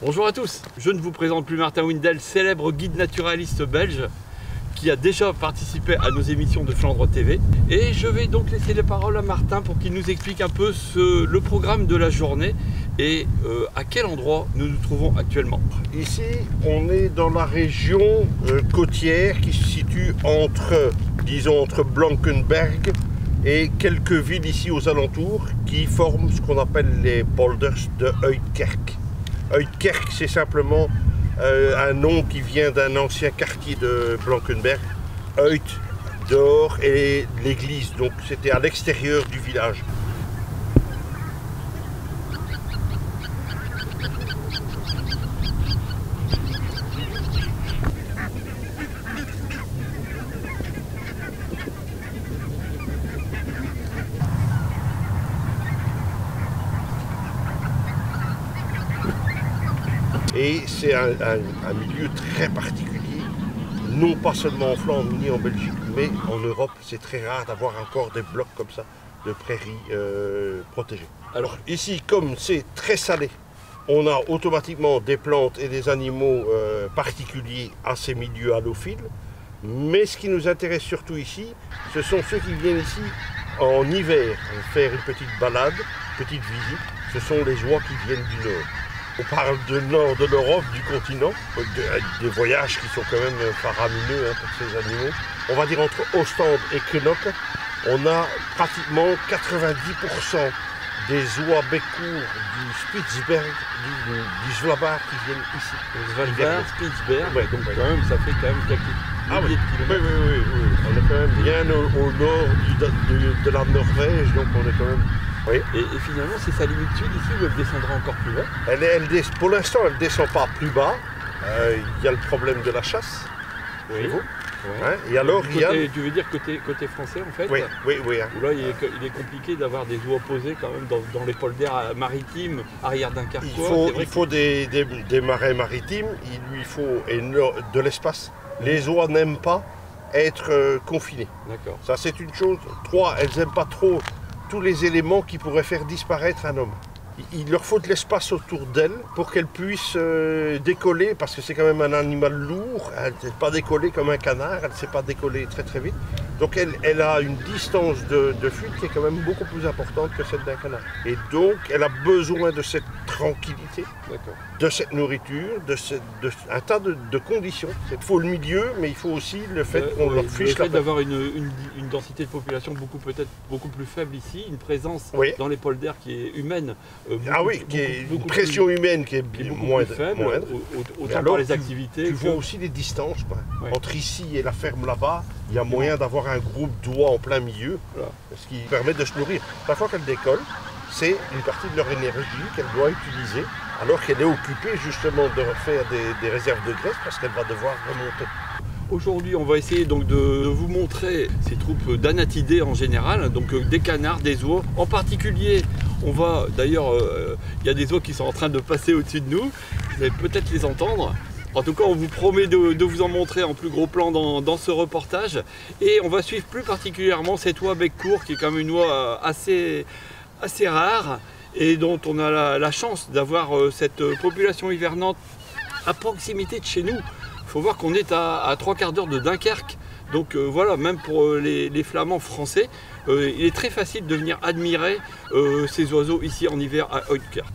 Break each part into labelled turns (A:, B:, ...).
A: Bonjour à tous, je ne vous présente plus Martin Windel, célèbre guide naturaliste belge qui a déjà participé à nos émissions de Flandre TV. Et je vais donc laisser les paroles à Martin pour qu'il nous explique un peu le programme de la journée et à quel endroit nous nous trouvons actuellement.
B: Ici, on est dans la région côtière qui se situe entre, disons, entre Blankenberg et quelques villes ici aux alentours qui forment ce qu'on appelle les polders de Uitkerk. Uitkerk, c'est simplement un nom qui vient d'un ancien quartier de Blankenberg. Uit, dehors, et l'église, donc c'était à l'extérieur du village. Et c'est un milieu très particulier, non pas seulement en Flandre ni en Belgique, mais en Europe. C'est très rare d'avoir encore des blocs comme ça de prairies protégées. Alors ici, comme c'est très salé, on a automatiquement des plantes et des animaux particuliers à ces milieux halophiles. Mais ce qui nous intéresse surtout ici, ce sont ceux qui viennent ici en hiver faire une petite balade, une petite visite. Ce sont les oies qui viennent du nord. On parle de nord de l'Europe, du continent, des voyages qui sont quand même faramineux pour ces animaux. On va dire entre Ostende et Knokke, on a pratiquement 90% des oies bec court du Spitzberg, du Svalbard qui viennent ici.
A: Svalbard, Spitzberg, ouais, donc quand même, ça fait quand même quelques milliers de kilomètres.
B: Oui. On est quand même bien au nord de la Norvège, donc on est quand même... Oui.
A: Et finalement, c'est sa limite sud ici où elle descendra encore plus bas.
B: Pour l'instant, elle ne descend pas plus bas. Il y a le problème de la chasse.
A: Oui.
B: Ouais.
A: Hein,
B: et alors,
A: tu veux dire côté français en fait?
B: Oui.
A: Hein. Où là, il est compliqué d'avoir des eaux opposées quand même dans les polders maritimes, arrière d'un carquois.
B: Il faut des marais maritimes, il lui faut de l'espace. Les oies n'aiment pas être confinées.
A: D'accord.
B: Ça, c'est une chose. 3, elles n'aiment pas trop tous les éléments qui pourraient faire disparaître un homme. Il leur faut de l'espace autour d'elle pour qu'elle puisse décoller, parce que c'est quand même un animal lourd. Elle ne sait pas décoller comme un canard, elle ne sait pas décoller très très vite. Donc elle a une distance de fuite qui est quand même beaucoup plus importante que celle d'un canard. Et donc elle a besoin de cette tranquillité, de cette nourriture, un tas de conditions. Il faut le milieu, mais il faut aussi le fait qu'on leur fiche la paix.
A: D'avoir une densité de population peut-être beaucoup plus faible ici, une présence dans les polders qui est humaine.
B: Une pression humaine qui est moindre.
A: Autant par les activités.
B: Tu vois aussi les distances. Entre ici et la ferme là-bas, il y a moyen d'avoir un groupe d'oies en plein milieu, ce qui permet de se nourrir. Chaque fois qu'elle décolle, c'est une partie de leur énergie qu'elle doit utiliser, alors qu'elle est occupée justement de faire des réserves de graisse, parce qu'elle va devoir remonter.
A: Aujourd'hui, on va essayer donc de vous montrer ces troupes d'anatidés en général, donc des canards, des oies. En particulier, on va, d'ailleurs, il y a des oies qui sont en train de passer au-dessus de nous, vous allez peut-être les entendre. En tout cas, on vous promet de vous en montrer en plus gros plan dans ce reportage. Et on va suivre plus particulièrement cette oie bec court, qui est quand même une oie assez rare, et dont on a la chance d'avoir cette population hivernante à proximité de chez nous. Il faut voir qu'on est à 3/4 d'heure de Dunkerque, donc voilà, même pour les flamands français, il est très facile de venir admirer ces oiseaux ici en hiver à Uitkerk.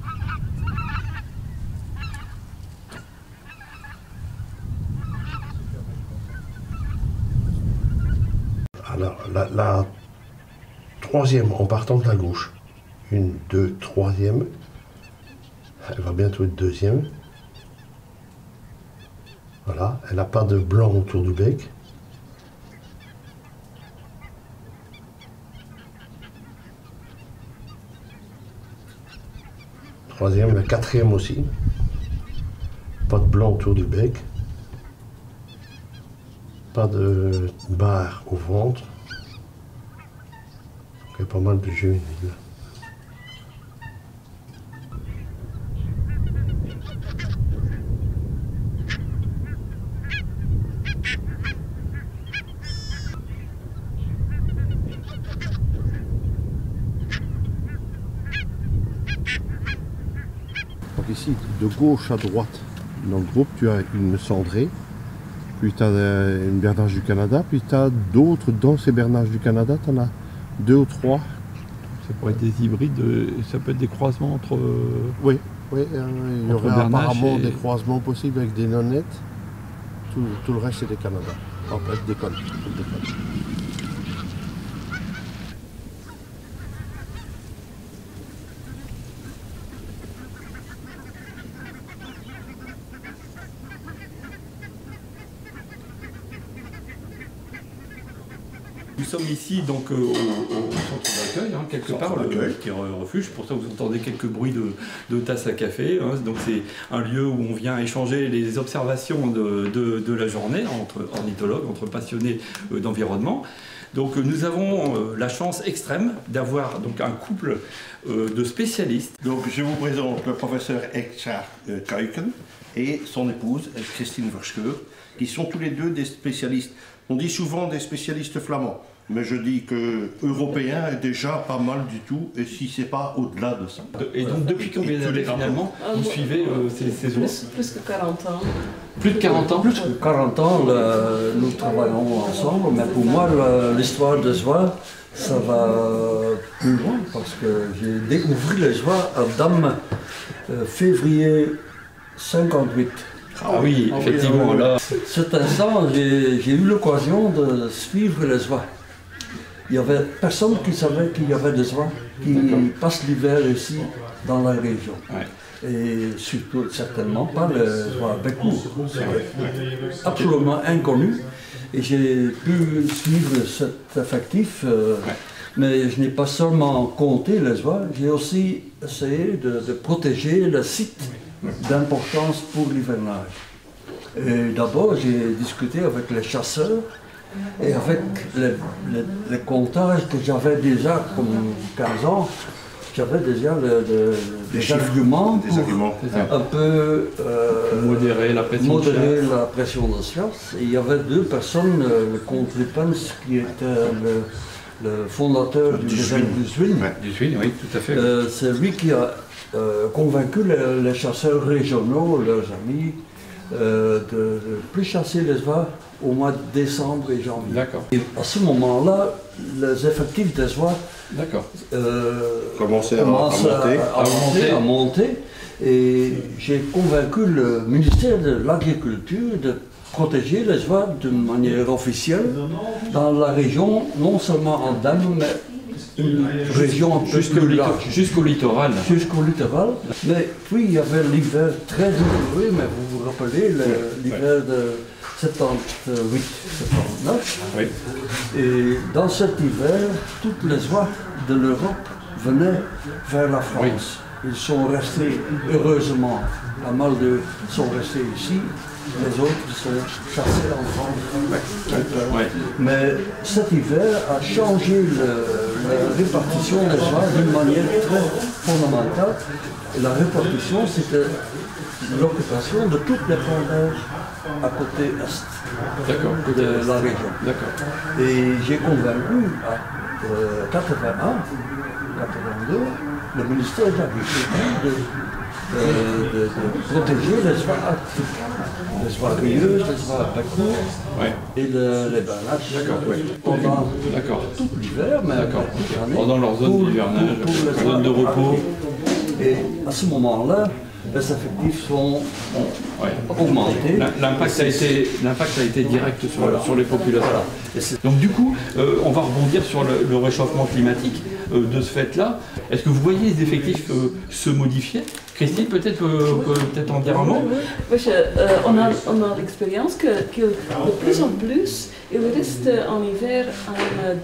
B: Alors, la troisième en partant de la gauche, 1, 2, troisième, elle va bientôt être deuxième. Voilà, elle n'a pas de blanc autour du bec. Troisième, la quatrième aussi. Pas de blanc autour du bec. Pas de barre au ventre. Il y a pas mal de juvéniles. ici, de gauche à droite, dans le groupe, tu as une cendrée, puis tu as une bernache du Canada, puis tu as d'autres dans ces bernaches du Canada, tu en as 2 ou 3.
A: Ça pourrait être des hybrides, ça peut être des croisements entre...
B: Oui, il y aurait apparemment des croisements possibles avec des nonnettes. Tout le reste c'est des Canada. En fait, des connes.
A: Nous sommes ici donc au centre d'accueil, quelque part, qui est un refuge. Pour ça, vous entendez quelques bruits de tasses à café. Donc c'est un lieu où on vient échanger les observations de la journée entre ornithologues, entre passionnés d'environnement. Donc nous avons la chance extrême d'avoir donc un couple de spécialistes.
B: Donc je vous présente le professeur Eckhard Kuiken et son épouse Christine Verscheur, qui sont tous les deux des spécialistes. On dit souvent des spécialistes flamands, mais je dis que européen est déjà pas mal du tout, et si c'est pas au-delà de ça.
A: Et donc depuis combien d'années finalement vous suivez ces ours?
C: Plus que 40 ans.
A: Plus de 40 ans?
D: Plus que 40 ans, nous travaillons ensemble, mais pour moi, l'histoire des oies, ça va plus loin, parce que j'ai découvert les oies à Dame, février 58.
A: Ah oui, effectivement, là...
D: Cet instant, j'ai eu l'occasion de suivre les oies. Il n'y avait personne qui savait qu'il y avait des oies qui passent l'hiver ici dans la région. Ouais. Et surtout, certainement pas les oies bécourt. C'est absolument inconnu. Et j'ai pu suivre cet effectif, mais je n'ai pas seulement compté les oies, j'ai aussi essayé de protéger le site d'importance pour l'hivernage. Et d'abord, j'ai discuté avec les chasseurs et avec les comptages que j'avais déjà comme 15 ans, j'avais déjà des arguments pour un peu
A: modérer la
D: pression de chasse. Et il y avait 2 personnes, le comte Lippens, qui était le fondateur du réserve du Zwin.
A: Du Zwin, oui, tout à fait.
D: C'est lui qui a convaincu les chasseurs régionaux, leurs amis, de plus chasser les oies au mois de décembre et janvier.
A: D'accord.
D: Et à ce moment-là, les effectifs des oies
B: commençaient à monter.
D: Et j'ai convaincu le ministère de l'Agriculture de protéger les oies d'une manière officielle dans la région, non seulement en Damme, mais une région un peu plus large.
A: Jusqu'au littoral.
D: Jusqu'au littoral. Mais puis il y avait l'hiver très douloureux, mais vous vous rappelez, l'hiver de 78, 79.
A: Oui.
D: Et dans cet hiver, toutes les oies de l'Europe venaient vers la France. Oui. Ils sont restés, heureusement, pas mal d'eux sont restés ici. Les autres sont chassés en France. Mais cet hiver a changé la répartition des oies d'une manière très fondamentale. Et la répartition, c'était l'occupation de toutes les frontières à côté est de la région. Et j'ai convaincu à 81, 82, le ministère de l'Agriculture de protéger les oies arctiques, les oies rieuses, les oies bécourt et les bernaches pendant tout l'hiver, mais
A: pendant leur zone d'hivernage, leur zone de repos.
D: Et à ce moment-là, les effectifs sont augmentés.
A: L'impact a été direct sur les populations. Voilà. Donc du coup, on va rebondir sur le réchauffement climatique de ce fait-là. Est-ce que vous voyez les effectifs se modifier? Christine, peut-être en dire un mot?
C: Oui, on a l'expérience que de plus en plus, il reste en hiver en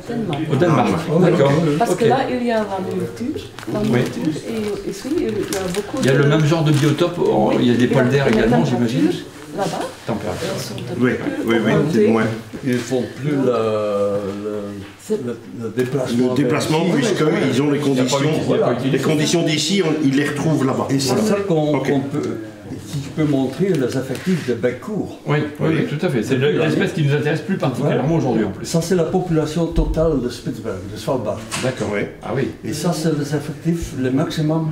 C: Danemark.
A: Au Danemark, d'accord.
C: Parce que là, il y a la nourriture et ici, il y a beaucoup
A: Il y a le même genre de biotope, il y a des polders également, j'imagine.
C: Là-bas.
B: Oui, c'est moins.
D: Ils ne font plus le déplacement.
B: Le déplacement, puisqu'ils ont les conditions d'ici, ils les retrouvent là-bas.
D: Et c'est ça qu'on peut, si je peux montrer les effectifs de bécourt.
A: Oui, tout à fait. C'est l'espèce qui nous intéresse plus particulièrement aujourd'hui en plus.
D: Ça, c'est la population totale de Spitsbergen, de Svalbard.
A: D'accord. Ah oui.
D: Et ça, c'est les effectifs, le maximum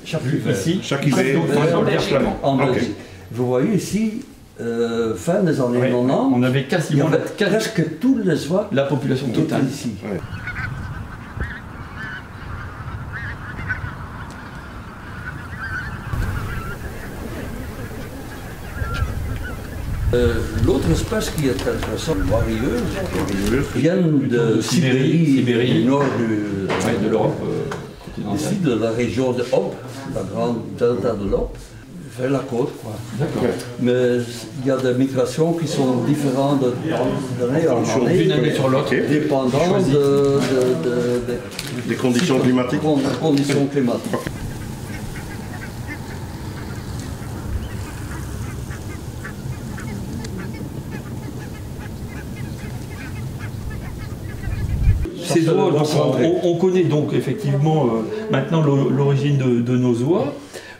D: chaque hiver.
E: Ici,
B: Chaque hiver.
E: donc, sur le Gers flamand.
D: En
B: Ok.
D: Belgique. Vous voyez ici, fin des années
E: Ouais,
D: 90,
E: on avait
D: il y
E: quasiment
D: avait presque tous les oies
E: la population
D: qui étaient
E: totale.
D: ici.
B: Ouais.
D: L'autre espèce qui est intéressante, warieuse, viennent
E: Plutôt
D: de Sibérie, du nord
E: de l'Europe
D: ici, de la région de Ob, la grande delta de l'Ob, vers la côte. Quoi.
E: D'accord.
D: Mais il y a des migrations qui sont différentes d'année en année,
E: D'une année sur l'autre.
D: dépendant
B: Des conditions climatiques.
D: conditions climatiques.
E: Ces oies, donc, on connaît donc effectivement maintenant l'origine de nos oies.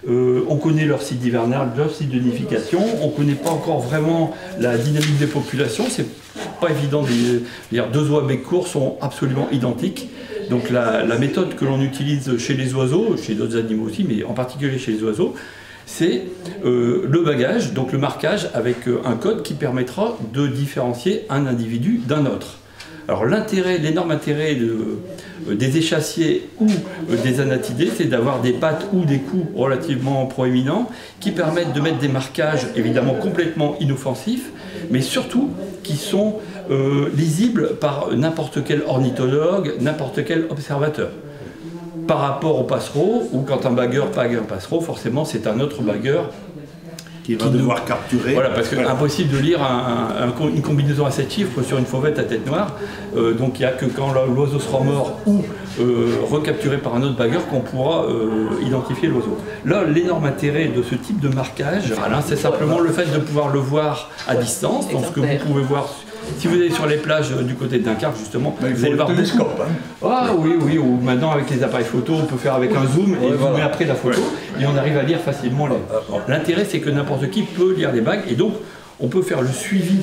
E: On connaît leur site hivernal, leur site de nidification. On ne connaît pas encore vraiment la dynamique des populations. C'est pas évident. Deux oies bec court sont absolument identiques. Donc la méthode que l'on utilise chez les oiseaux, chez d'autres animaux aussi, mais en particulier chez les oiseaux, c'est le bagage, donc le marquage avec un code qui permettra de différencier un individu d'un autre. Alors l'énorme intérêt des échassiers ou des anatidés, c'est d'avoir des pattes ou des coups relativement proéminents qui permettent de mettre des marquages évidemment complètement inoffensifs, mais surtout qui sont lisibles par n'importe quel ornithologue, n'importe quel observateur. Par rapport aux passereaux, ou quand un bagueur pague un passereau, forcément c'est un autre bagueur
B: Qui va devoir capturer.
E: Voilà, parce que impossible de lire une combinaison à 7 chiffres sur une fauvette à tête noire. Donc il n'y a que quand l'oiseau sera mort ou recapturé par un autre bagueur qu'on pourra identifier l'oiseau. Là, l'énorme intérêt de ce type de marquage, voilà, c'est simplement le fait de pouvoir le voir à distance. Donc ce que vous pouvez voir, si vous allez sur les plages du côté de Dunkerque, justement, vous allez voir beaucoup. Ah oui, ou maintenant avec les appareils photo, on peut faire avec un zoom et zoomer après la photo, et on arrive à lire facilement les. L'intérêt, c'est que n'importe qui peut lire les bagues, et donc on peut faire le suivi,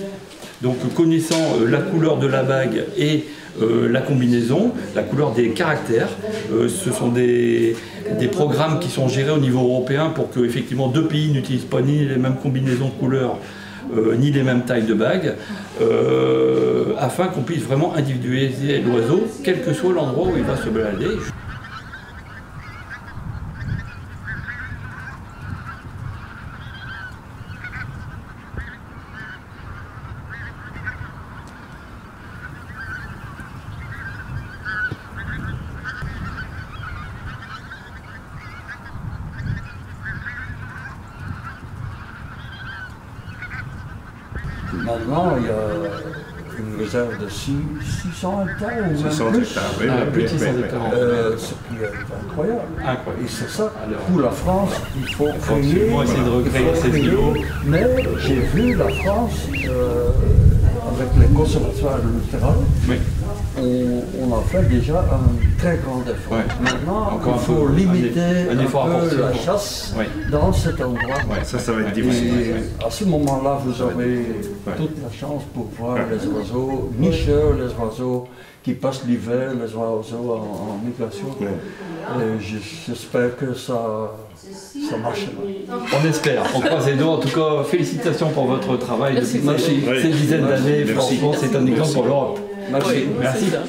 E: donc connaissant la couleur de la bague et la combinaison, la couleur des caractères. Ce sont des programmes qui sont gérés au niveau européen pour que effectivement deux pays n'utilisent pas ni les mêmes combinaisons de couleurs ni les mêmes tailles de bagues, afin qu'on puisse vraiment individualiser l'oiseau, quel que soit l'endroit où il va se balader.
D: Maintenant, il y a une réserve de 600 hectares ou même
B: 600
D: plus.
B: hectares, oui,
E: Plus de 600 hectares.
D: Ce qui est incroyable.
E: Incroyable.
D: Et c'est ça,
E: Alors,
D: pour la France, il faut
E: absolument essayer de recréer ces îlots.
D: Mais j'ai vu la France, avec les conservatoires littoraux,
E: Oui.
D: on a fait déjà un très grand effort.
E: Ouais.
D: Maintenant,
E: Encore
D: il faut limiter
E: un effort
D: un peu
E: important.
D: la chasse
E: Ouais.
D: dans cet endroit.
E: Ouais.
B: Ça va être
E: Ouais.
B: difficile.
D: Et à ce moment-là, vous avez toute la chance pour voir les oiseaux nicheurs, les oiseaux qui passent l'hiver, les oiseaux en migration.
B: Ouais.
D: Et j'espère que ça marchera.
E: On espère, on croise les doigts. En tout cas, félicitations pour votre travail
C: Merci.
E: depuis ces dizaines d'années.
B: Merci.
E: Franchement, c'est un exemple pour l'Europe.
D: Merci.
E: Merci.
C: C'est ça.